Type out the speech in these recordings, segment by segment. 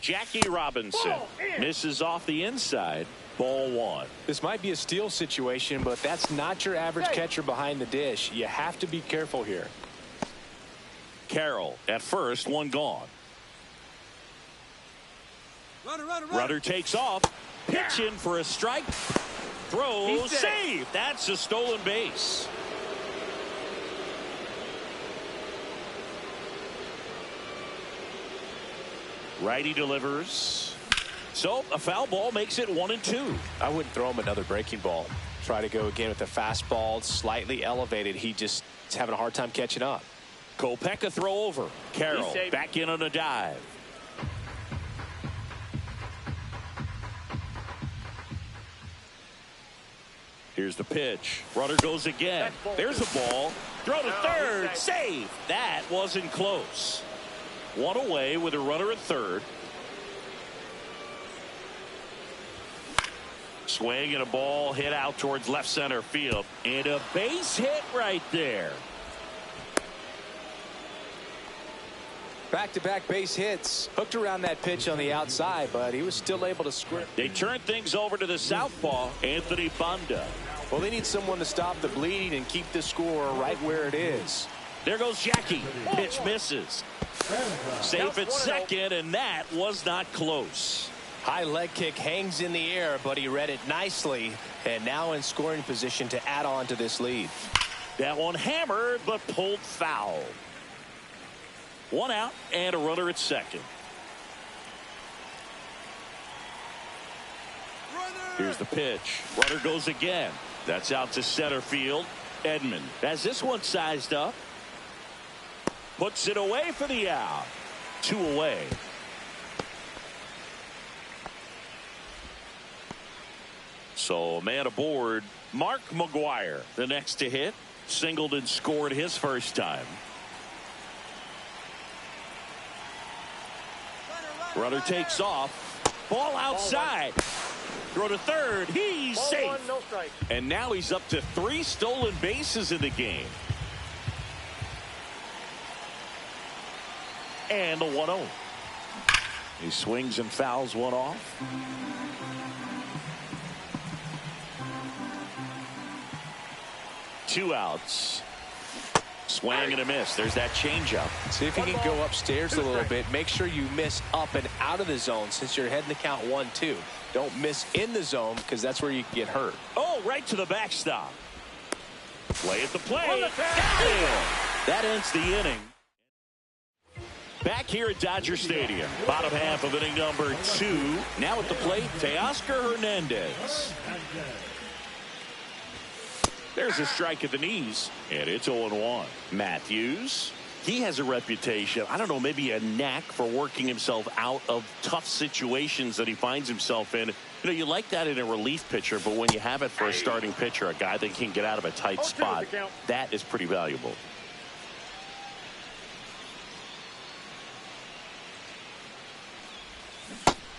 Jackie Robinson misses off the inside. Ball one. This might be a steal situation, but that's not your average catcher behind the dish. You have to be careful here. Carroll at first, one gone. Runner takes off. Pitch in for a strike. Throw, save. That's a stolen base. Righty delivers. So a foul ball makes it 1-2. I wouldn't throw him another breaking ball. Try to go again with the fastball, slightly elevated. He just is having a hard time catching up. Kopech throw over. Carroll back in on a dive. Here's the pitch. Runner goes again. There's a ball. Throw to third. Save. That wasn't close. One away with a runner at third. Swing and a ball hit out towards left center field. And a base hit right there. Back-to-back base hits. Hooked around that pitch on the outside, but he was still able to square. They turn things over to the southpaw, Anthony Banda. Well, they need someone to stop the bleeding and keep the score right where it is. There goes Jackie. Pitch misses. Safe at second, and that was not close. High leg kick hangs in the air, but he read it nicely, and now in scoring position to add on to this lead. That one hammered, but pulled foul. One out and a runner at second. Here's the pitch. Runner goes again. That's out to center field. Edman has this one sized up. Puts it away for the out. Two away. So a man aboard. Mark McGwire, the next to hit. Singled and scored his first time. Runner takes off. Ball outside. Throw to third. He's safe. And now he's up to 3 stolen bases in the game. And a 1-0. He swings and fouls one off. Two outs. Swing and a miss. There's that changeup. See if you can go upstairs a little bit. Make sure you miss up and out of the zone since you're heading the count 1-2. Don't miss in the zone because that's where you can get hurt. Oh, right to the backstop. Play at the plate. That ends the inning. Back here at Dodger Stadium. Bottom half of inning number 2. Now at the plate, Teoscar Hernandez. There's a strike at the knees, and it's 0-1. Matthews, he has a reputation, I don't know, maybe a knack for working himself out of tough situations that he finds himself in. You know, you like that in a relief pitcher, but when you have it for a starting pitcher, a guy that can get out of a tight spot, that is pretty valuable.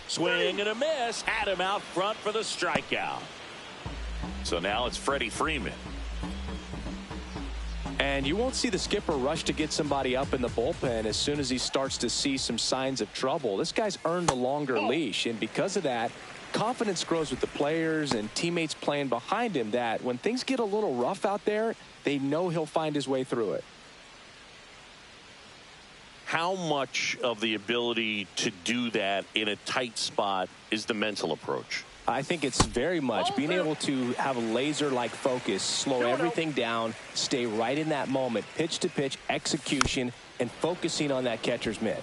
Swing and a miss. Had him out front for the strikeout. So now it's Freddie Freeman. And you won't see the skipper rush to get somebody up in the bullpen as soon as he starts to see some signs of trouble. This guy's earned a longer leash, and because of that, confidence grows with the players and teammates playing behind him that when things get a little rough out there, they know he'll find his way through it. How much of the ability to do that in a tight spot is the mental approach? I think it's very much being able to have a laser-like focus, slow everything down, stay right in that moment, pitch to pitch execution, and focusing on that catcher's mitt.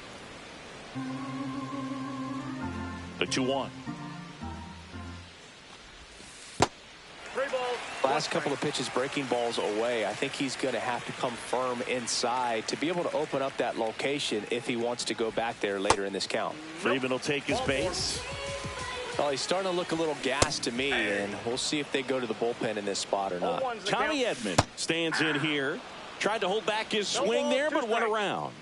The 2-1. Last couple of pitches breaking balls away. I think he's going to have to come firm inside to be able to open up that location if he wants to go back there later in this count. Freeman will take his base. Well, he's starting to look a little gassed to me, and we'll see if they go to the bullpen in this spot or not. Tommy Edman stands in here. Tried to hold back his swing there, but went around.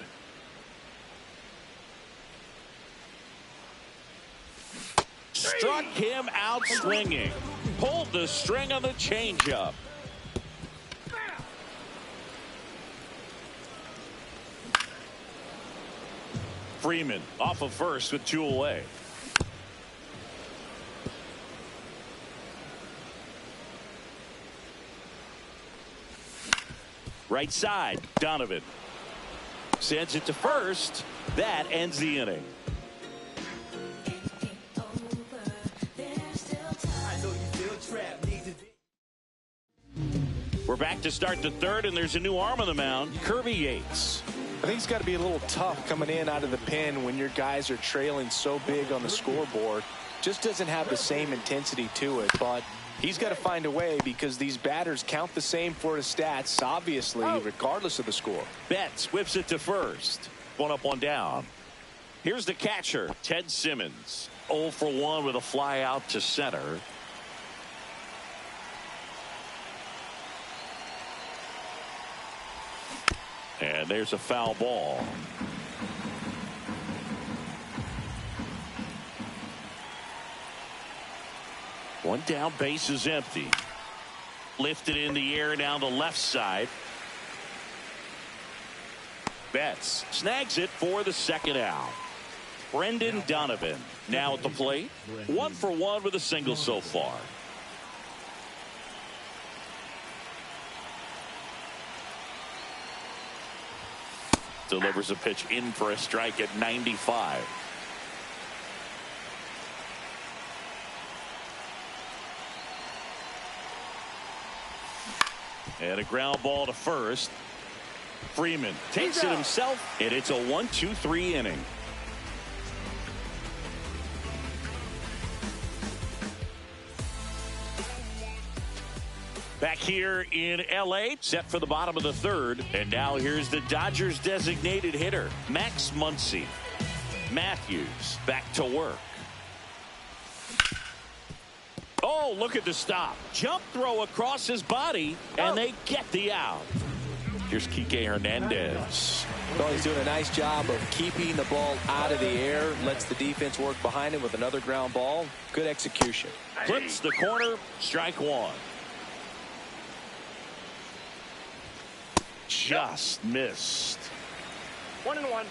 Struck him out swinging. Pulled the string on the changeup. Freeman off of first with 2 away. Right side, Donovan sends it to first. That ends the inning. We're back to start the third, and there's a new arm on the mound, Kirby Yates. I think it's got to be a little tough coming in out of the pen when your guys are trailing so big on the scoreboard. Just doesn't have the same intensity to it, but he's got to find a way because these batters count the same for his stats, obviously, regardless of the score. Betts whips it to first. 1 up, 1 down. Here's the catcher, Ted Simmons. 0 for 1 with a fly out to center. And there's a foul ball. One down, base is empty. Lifted in the air down the left side. Betts snags it for the second out. Brendan Donovan now at the plate. 1 for 1 with a single so far. Delivers a pitch in for a strike at 95. And a ground ball to first. Freeman takes it himself, and it's a 1-2-3 inning. Back here in L.A., set for the bottom of the third. And now here's the Dodgers designated hitter, Max Muncy. Matthews back to work. Oh, look at the stop. Jump throw across his body, and they get the out. Here's Kike Hernandez. Well, he's doing a nice job of keeping the ball out of the air. Lets the defense work behind him with another ground ball. Good execution. Clips the corner. Strike 1. Just missed. 1-1.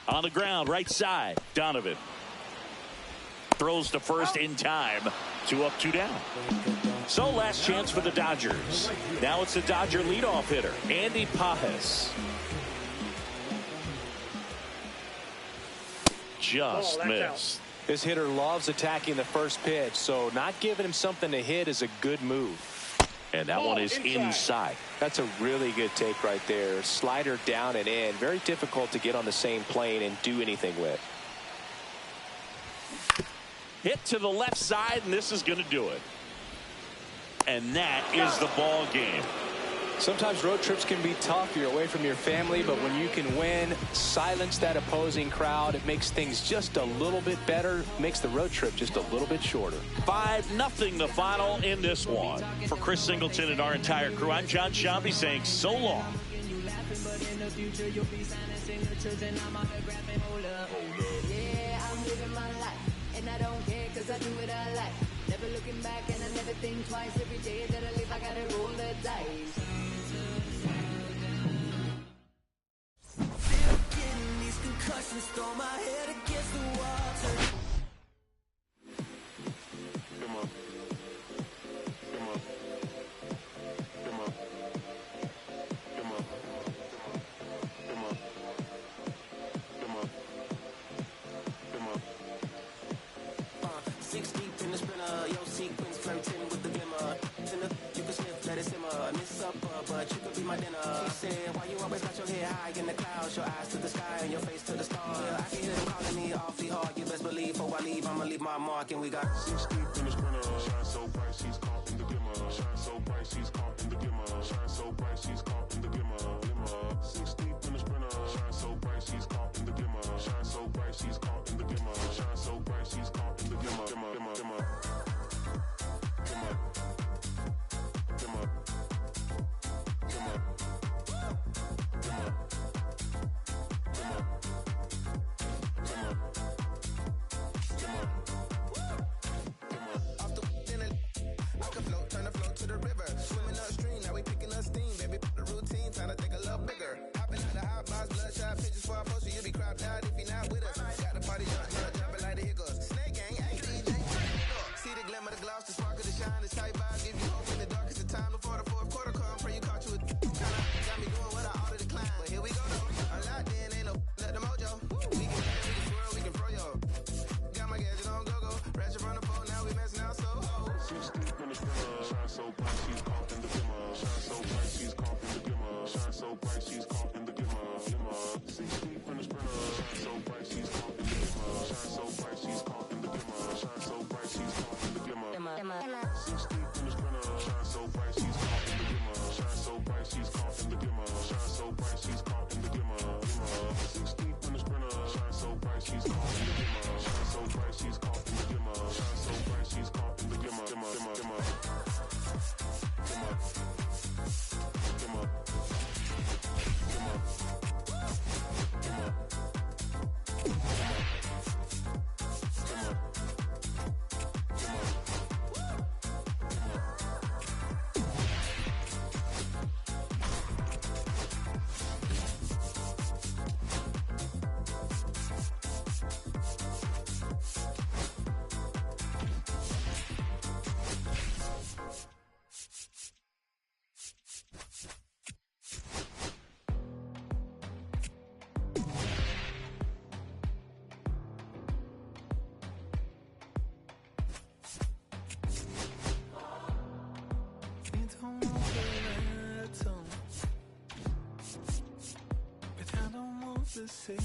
On the ground, right side, Donovan. Throws to first in time. 2 up, 2 down. So last chance for the Dodgers. Now it's the Dodger leadoff hitter, Andy Pages. Just missed. This hitter loves attacking the first pitch, so not giving him something to hit is a good move. And that one is inside. That's a really good take right there. Slider down and in. Very difficult to get on the same plane and do anything with. Hit to the left side, and this is going to do it. And that is the ball game. Sometimes road trips can be tough. You're away from your family, but when you can win, silence that opposing crowd, it makes things just a little bit better, makes the road trip just a little bit shorter. 5-0 the final in this one. For Chris Singleton and our entire crew, I'm John Shambi saying so long. Never looking back, and I never think twice. Every day that I live, I gotta roll the dice. Still getting these concussions, throw my head against the wall. Come on. Come on. Come on. Come on. Come on. Come on. Come on. 6 deep in the sprinter, yo sequence flirting with the glimmer. You can sniff, let it simmer. Miss supper, but you could be my dinner. She said, why you always got your head high in the clouds? Your eyes to the sky and your face to the stars. I can hear them calling me awfully hard. You best believe before I leave, I'ma leave my mark. And we got 6 deep in the sprinter. Shine so bright, she's caught in the glimmer. Shine so bright, she's caught in the glimmer. Shine so bright, she's caught in the glimmer. 6 deep in the sprinter. Shine so bright, she's caught in the glimmer. Shine so bright, she's caught in the glimmer. Shine so bright, she's caught in the glimmer. Off the I can float, turn the float to the river. Swimming up the same.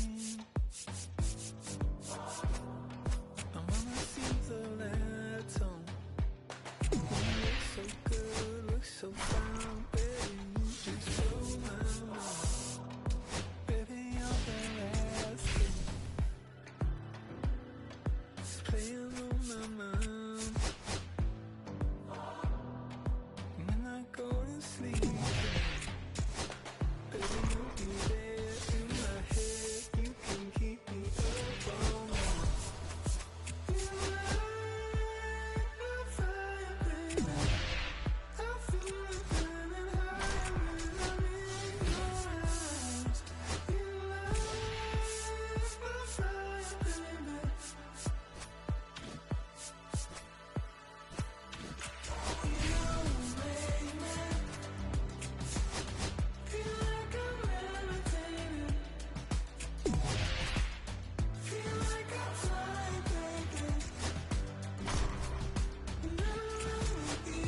I wanna see the lights on. You look so good, look so fine, baby. You just blow my mind. Baby, you're the last thing that's playing on my mind. When I go to sleep, baby, you'll be there in my head. You can keep me up all night. You light my fire, baby. I feel it burning high when I'm in your eyes. You light my fire, baby. You make me feel like I'm levitating. Feel like I'm flying, baby. When I'm with you.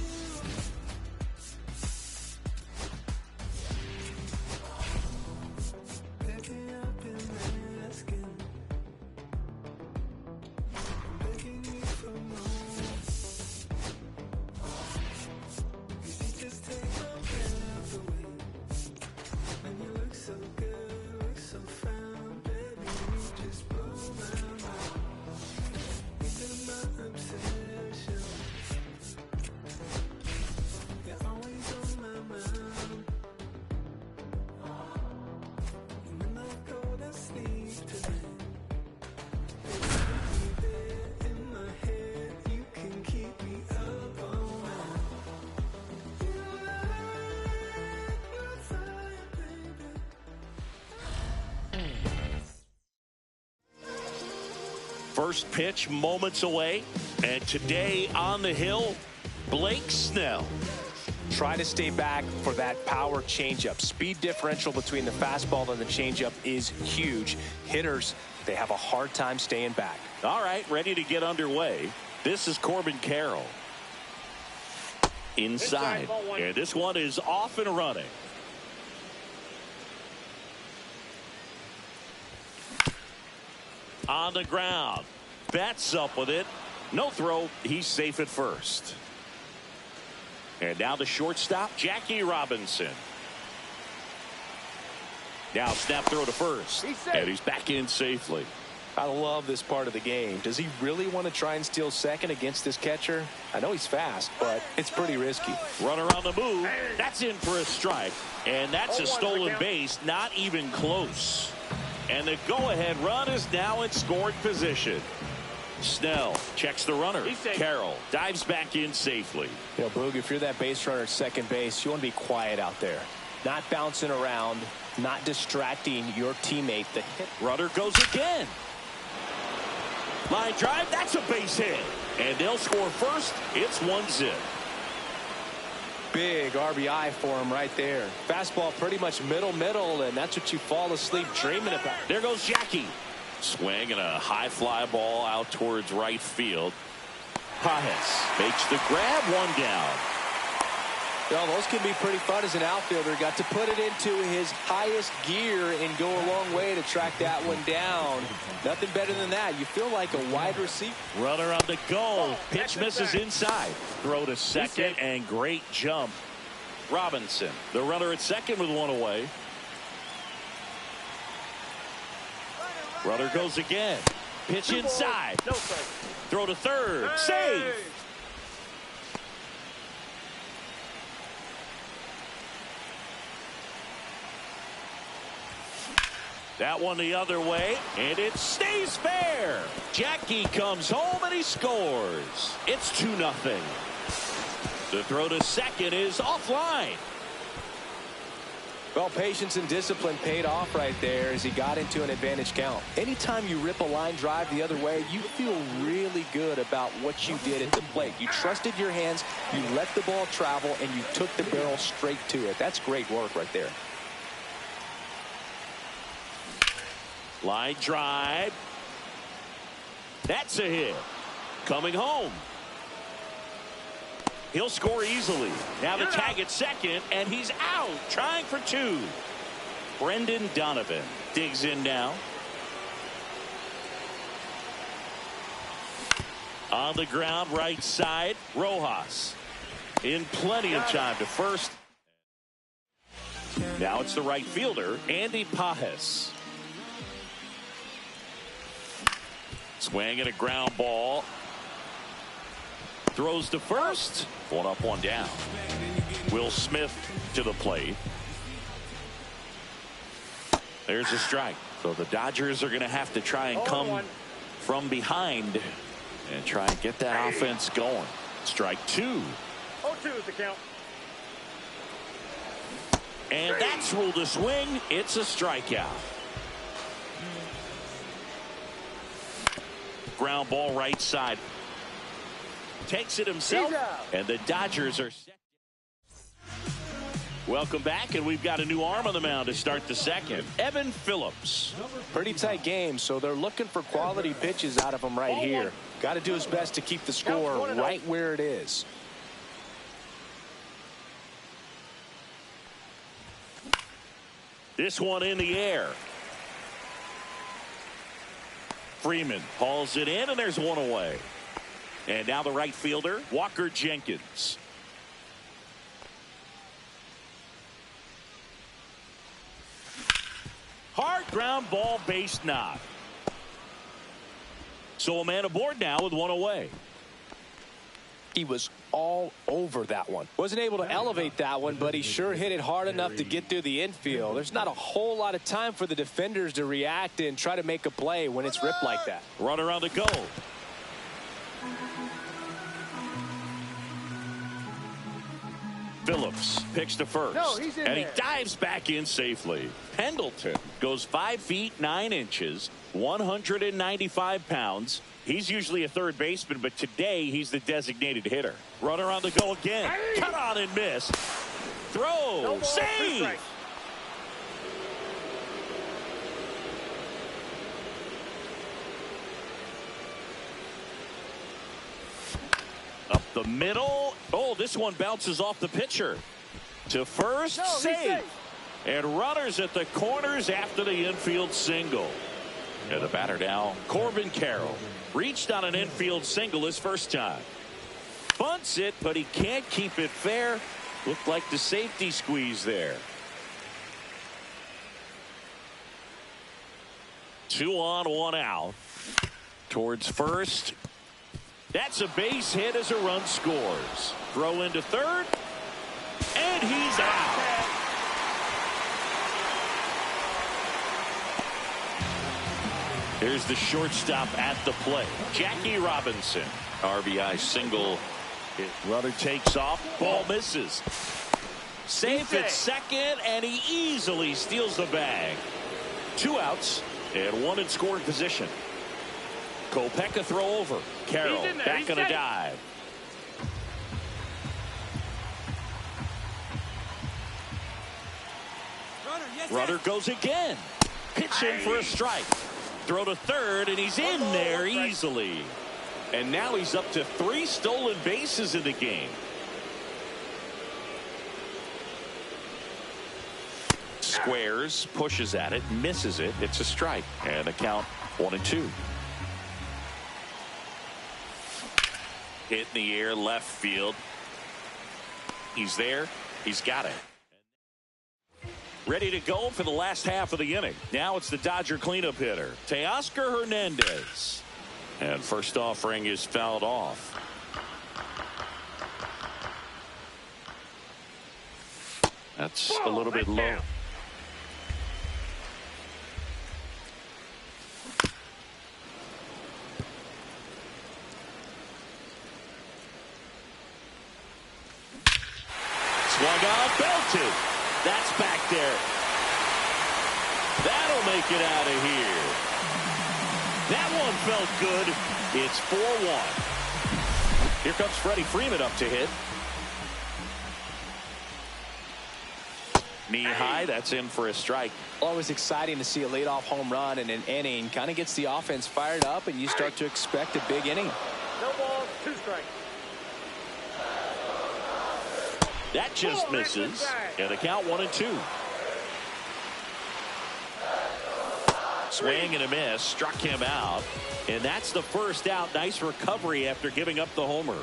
Baby, I've been asking, begging you for more. You see, just take my breath away. And you look so good, look so fine, baby. You just blow my mind. You're my obsession. You're always on my mind. When I go to sleep tonight, baby, you'll be there in my head. You can keep me up all night. You light my fire, baby. First pitch moments away. And today on the hill, Blake Snell. Try to stay back for that power changeup. Speed differential between the fastball and the changeup is huge. Hitters, they have a hard time staying back. All right, ready to get underway. This is Corbin Carroll. Inside. Ball one. And this one is off and running. On the ground. Betts up with it. No throw. He's safe at first. And now the shortstop, Jackie Robinson. Now snap throw to first. He's safe. And he's back in safely. I love this part of the game. Does he really want to try and steal second against this catcher? I know he's fast, but it's pretty risky. Runner on the move. That's in for a strike. And that's a stolen base. Not even close. And the go-ahead run is now in scoring position. Snell checks the runner. He's safe. Carroll dives back in safely. You know, Boog, if you're that base runner at second base, you want to be quiet out there. Not bouncing around, not distracting your teammate. The hit. Runner goes again. Line drive. That's a base hit. And they'll score first. It's 1-0. Big RBI for him right there. Fastball pretty much middle, and that's what you fall asleep dreaming about. There goes Jackie. Swing and a high fly ball out towards right field. Pages makes the grab, one down. Well, those can be pretty fun as an outfielder. Got to put it into his highest gear and go a long way to track that one down. Nothing better than that. You feel like a wide receiver. Runner on the go. Pitch misses inside. Throw to second and great jump. Robinson, the runner at second with one away. Runner goes again. Pitch inside. No strike. Throw to third. Save. That one the other way, and it stays fair. Jackie comes home and he scores. It's 2-0. The throw to second is offline. Well, patience and discipline paid off right there as he got into an advantage count. Anytime you rip a line drive the other way, you feel really good about what you did at the plate. You trusted your hands, you let the ball travel, and you took the barrel straight to it. That's great work right there. Line drive. That's a hit. Coming home. He'll score easily. Now the tag at second, and he's out, trying for two. Brendan Donovan digs in now. On the ground, right side, Rojas in plenty of time to first. Now it's the right fielder, Andy Pages. Swing and a ground ball. Throws to first. One up, one down. Will Smith to the plate. There's a strike. So the Dodgers are going to have to try and come from behind and try and get that offense going. Strike two. 0-2 is the count. And that's ruled a swing. It's a strikeout. Ground ball right side. Takes it himself. And the Dodgers are set. Welcome back, and we've got a new arm on the mound to start the second. Evan Phillips. Pretty tight game, so they're looking for quality pitches out of him right here. Got to do his best to keep the score right where it is. This one in the air. Freeman hauls it in, and there's one away. And now the right fielder, Walker Jenkins. Hard ground ball, base knock. So a man aboard now with one away. He was all over that one. Wasn't able to elevate that one, but he sure hit it hard enough to get through the infield. There's not a whole lot of time for the defenders to react and try to make a play when it's ripped like that. Runner on the go. Phillips picks to first. And he dives back in safely. Pendleton goes 5 feet 9 inches, 195 pounds. He's usually a third baseman, but today he's the designated hitter. Runner on the go again. Cut on and miss. Throw. Save. Up the middle. Oh, this one bounces off the pitcher. To first, save. And runners at the corners after the infield single. And the batter now, Corbin Carroll. Reached on an infield single his first time. Bunts it, but he can't keep it fair. Looked like the safety squeeze there. 2 on, 1 out. Towards first. That's a base hit as a run scores. Throw into third. And he's out. Here's the shortstop at the plate. Jackie Robinson. RBI single. Runner takes off. Ball misses. Safe at second, and he easily steals the bag. 2 outs and 1 in scoring position. Kopech throw over. Carroll back on a dive. Runner goes again. Pitch in for a strike. Throw to third, and he's in there easily. And now he's up to 3 stolen bases in the game. Squares, pushes at it, misses it. It's a strike. And the count 1-2. Hit in the air, left field. He's there. He's got it. Ready to go for the last half of the inning. Now it's the Dodger cleanup hitter, Teoscar Hernandez. And first offering is fouled off. That's a little bit low. Swung on, belted. That's back there. That'll make it out of here. That one felt good. It's 4-1. Here comes Freddie Freeman up to hit. Knee high. That's in for a strike. Always exciting to see a leadoff home run in an inning. Kind of gets the offense fired up, and you start to expect a big inning. No balls, 2 strikes. That just misses. And the count 1-2. Swing and a miss, struck him out, and that's the first out. Nice recovery after giving up the homer.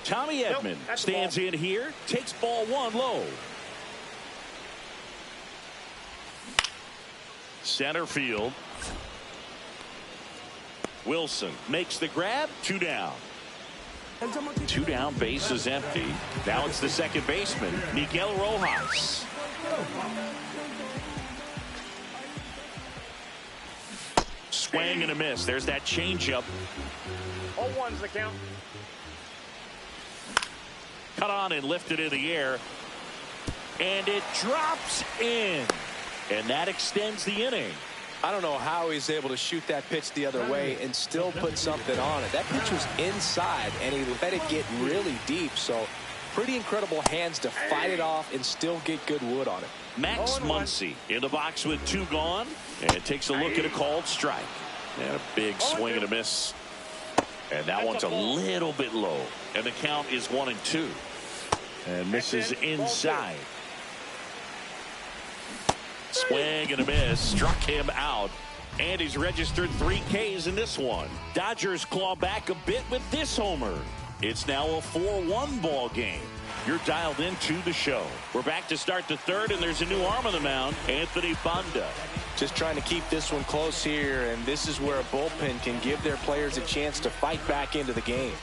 Tommy Edman stands in here, takes ball one low. Center field. Wilson makes the grab. 2 down. 2 down, base is empty. Now it's the second baseman, Miguel Rojas. Swing and a miss. There's that changeup. 0-1's the count. Cut on and lifted in the air. And it drops in. And that extends the inning. I don't know how he's able to shoot that pitch the other way and still put something on it. That pitch was inside, and he let it get really deep. So pretty incredible hands to fight it off and still get good wood on it. Max Muncy in the box with 2 gone, and takes a look at a called strike. And a big swing and a miss. And that one's a little bit low. And the count is 1-2. And misses inside. Swing and a miss, struck him out, and he's registered 3 Ks in this one. Dodgers claw back a bit with this homer. It's now a 4-1 ball game. You're dialed into the show. We're back to start the third, and there's a new arm on the mound, Anthony Banda. Just trying to keep this one close here, and this is where a bullpen can give their players a chance to fight back into the game.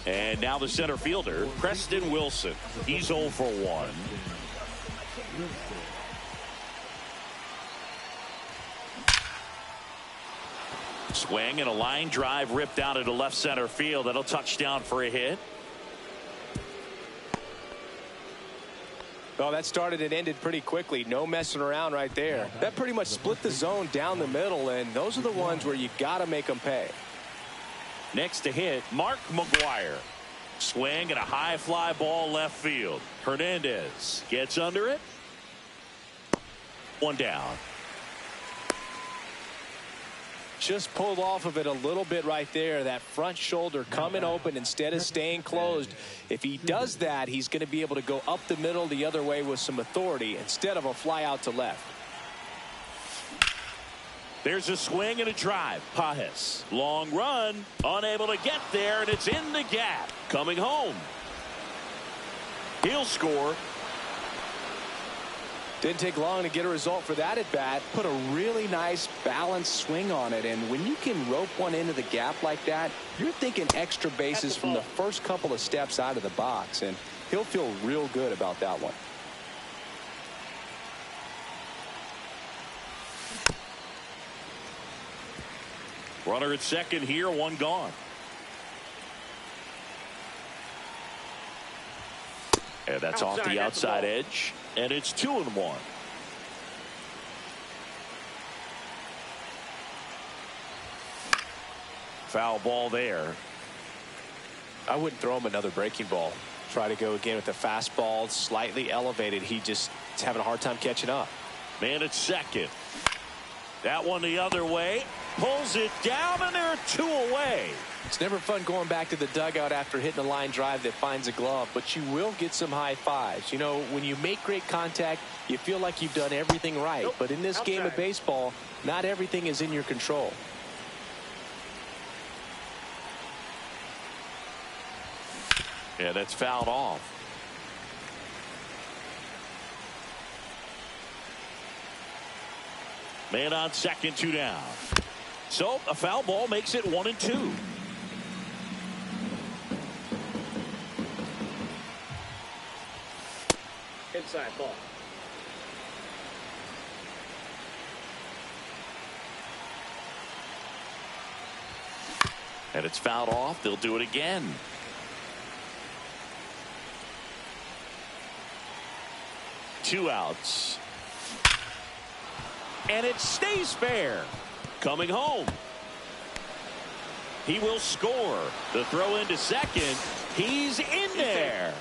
And now the center fielder, Preston Wilson. He's 0 for 1. Swing and a line drive ripped out into left center field. That'll touch down for a hit. Well, that started and ended pretty quickly. No messing around right there. That pretty much split the zone down the middle, and those are the ones where you got to make them pay. Next to hit, Mark McGwire. Swing and a high fly ball left field. Hernandez gets under it. 1 down. Just pulled off of it a little bit right there. That front shoulder coming open instead of staying closed. If he does that, he's going to be able to go up the middle the other way with some authority instead of a fly out to left. There's a swing and a drive. Pages. Long run. Unable to get there, and it's in the gap. Coming home. He'll score. Didn't take long to get a result for that at bat. Put a really nice balanced swing on it. And when you can rope one into the gap like that, you're thinking extra bases from the first couple of steps out of the box. And he'll feel real good about that one. Runner at second here, 1 gone. And that's off the outside edge. And it's 2-1. Foul ball there. I wouldn't throw him another breaking ball. Try to go again with the fastball, slightly elevated. He just is having a hard time catching up. Man at second. That one the other way. Pulls it down, and they're 2 away. It's never fun going back to the dugout after hitting a line drive that finds a glove, but you will get some high fives. You know, when you make great contact, you feel like you've done everything right. But in this game of baseball, not everything is in your control. Yeah, that's fouled off. Man on second, 2 down. So a foul ball makes it 1-2. Inside ball. And it's fouled off. They'll do it again. Two outs. And it stays fair. Coming home. He will score. The throw into second. He's in there.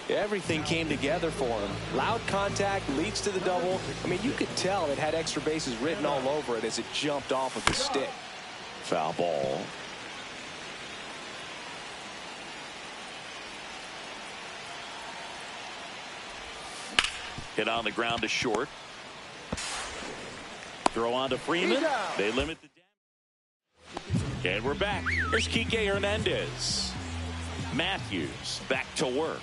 Everything came together for him. Loud contact leads to the double. I mean, you could tell it had extra bases written all over it as it jumped off of the stick. Foul ball. Hit on the ground to short. Throw on to Freeman. They limit the damage. And we're back. Here's Kike Hernandez. Matthews back to work.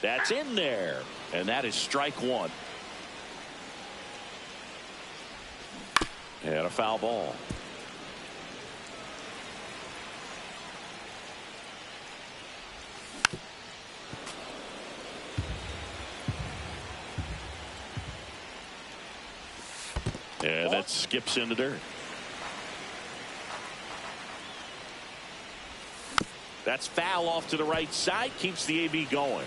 That's in there. And that is strike one. And a foul ball. And that skips into dirt. That's foul off to the right side. Keeps the AB going.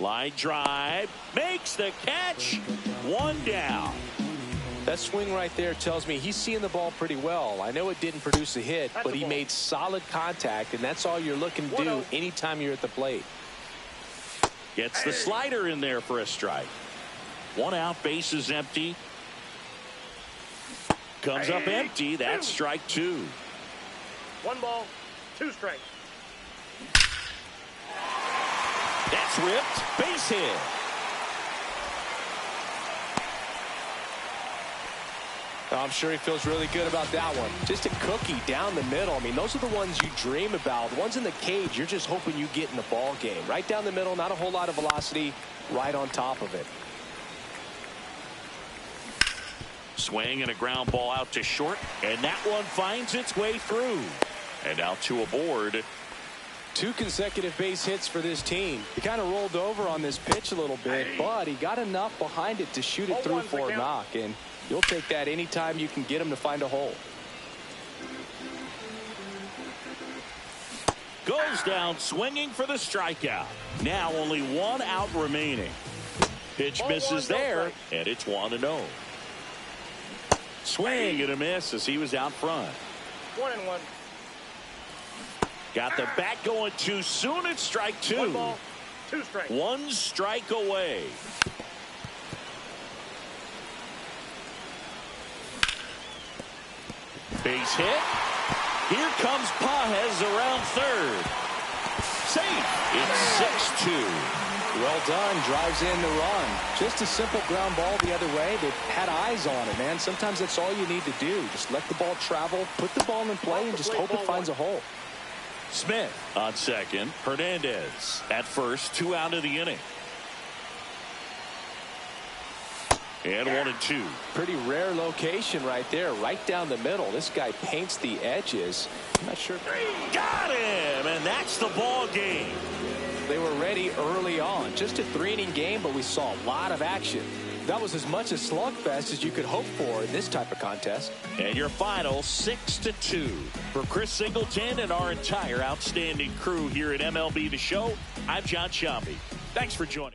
Line drive. Makes the catch. One down. That swing right there tells me he's seeing the ball pretty well. I know it didn't produce a hit, but he made solid contact, and that's all you're looking to do anytime you're at the plate. Gets the slider in there for a strike. One out, base is empty. Comes up empty. That's strike two. 1 ball, 2 strikes. That's ripped. Base hit. I'm sure he feels really good about that one. Just a cookie down the middle. I mean, those are the ones you dream about. The ones in the cage, you're just hoping you get in the ball game. Right down the middle, not a whole lot of velocity, right on top of it. Swing and a ground ball out to short, and that one finds its way through. And now 2 aboard. 2 consecutive base hits for this team. He kind of rolled over on this pitch a little bit, but he got enough behind it to shoot it through for a knock. And you'll take that anytime you can get him to find a hole. Goes down swinging for the strikeout. Now only 1 out remaining. Pitch misses there, and it's 1-0. Swing and a miss as he was out front. 1-1. Got the bat going too soon. It's strike 2. 1 ball, 2 strikes. 1 strike away. Base hit. Here comes Pages around third. Safe. It's 6-2. Well done. Drives in the run. Just a simple ground ball the other way. They had eyes on it, man. Sometimes that's all you need to do. Just let the ball travel, put the ball in play, and just hope it finds a hole. Smith on second. Hernandez at first. 2 out of the inning. And 1-2. Pretty rare location right there, right down the middle. This guy paints the edges. I'm not sure. Got him, and that's the ball game. They were ready early on. Just a 3-inning game, but we saw a lot of action. That was as much a slugfest as you could hope for in this type of contest. And your final 6-2. For Chris Singleton and our entire outstanding crew here at MLB The Show, I'm John Sciambi. Thanks for joining us.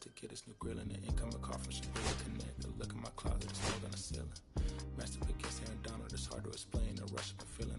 To get his new grill and the incoming car from Chicago Connect. Look at my closet, it's still on the ceiling. Master pick is Aaron Donald, it's hard to explain the rush of feeling.